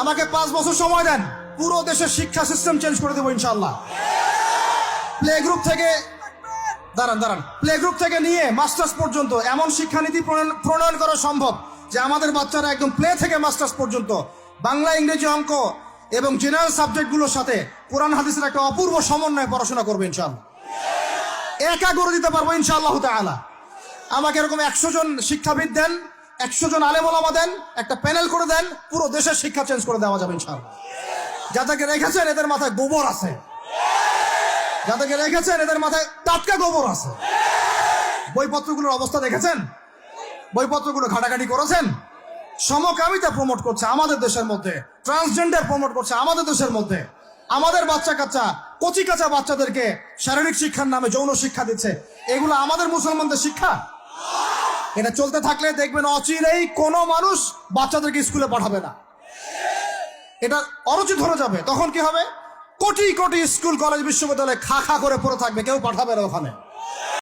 আমাকে 5 বছর সময় দেন, পুরো দেশের শিক্ষা সিস্টেম চেঞ্জ করে দেবো ইনশাআল্লাহ। প্লে গ্রুপ থেকে প্লে গ্রুপ থেকে নিয়ে মাস্টার্স পর্যন্ত এমন শিক্ষানীতি প্রণয়ন করা সম্ভব যে আমাদের বাচ্চারা একদম প্লে থেকে মাস্টার্স পর্যন্ত বাংলা, ইংরেজি, অঙ্ক এবং জেনারেল সাবজেক্টগুলোর সাথে কোরআন হাদিসের একটা অপূর্ব সমন্বয়ে পড়াশোনা করবে ইনশাআল্লাহ। একা করে দিতে পারবো ইনশাআল্লাহ তাআলা। আমাকে এরকম 100 জন শিক্ষাবিদ দেন, 100 জন আলেম ওলামা দেন, একটা প্যানেল করে দেন, পুরো দেশের শিক্ষা চেঞ্জ করে দেওয়া যাবে ইনশাআল্লাহ। যাদেরকে রেখেছেন এদের মাথায় গোবর আছে, যাদেরকে রেখেছেন এদের মাথায় টাটকা গোবর আছে। বইপত্রগুলোর অবস্থা দেখেছেন? বইপত্রগুলো ঘাটাঘাটি করেছেন? সমকামিতা প্রমোট করছে আমাদের দেশের মধ্যে, ট্রান্সজেন্ডার প্রমোট করছে আমাদের দেশের মধ্যে, আমাদের বাচ্চা কাচ্চা কচি কাঁচা বাচ্চাদেরকে শারীরিক শিক্ষার নামে যৌন শিক্ষা দিচ্ছে। এগুলো আমাদের মুসলমানদের শিক্ষা? এটা চলতে থাকলে দেখবেন অচিরেই কোনো মানুষ বাচ্চাদেরকে স্কুলে পাঠাবে না, এটা অরুচি ধরে যাবে। তখন কি হবে? কোটি কোটি স্কুল, কলেজ, বিশ্ববিদ্যালয়ে খা খা করে পড়ে থাকবে, কেউ পাঠাবে না ওখানে।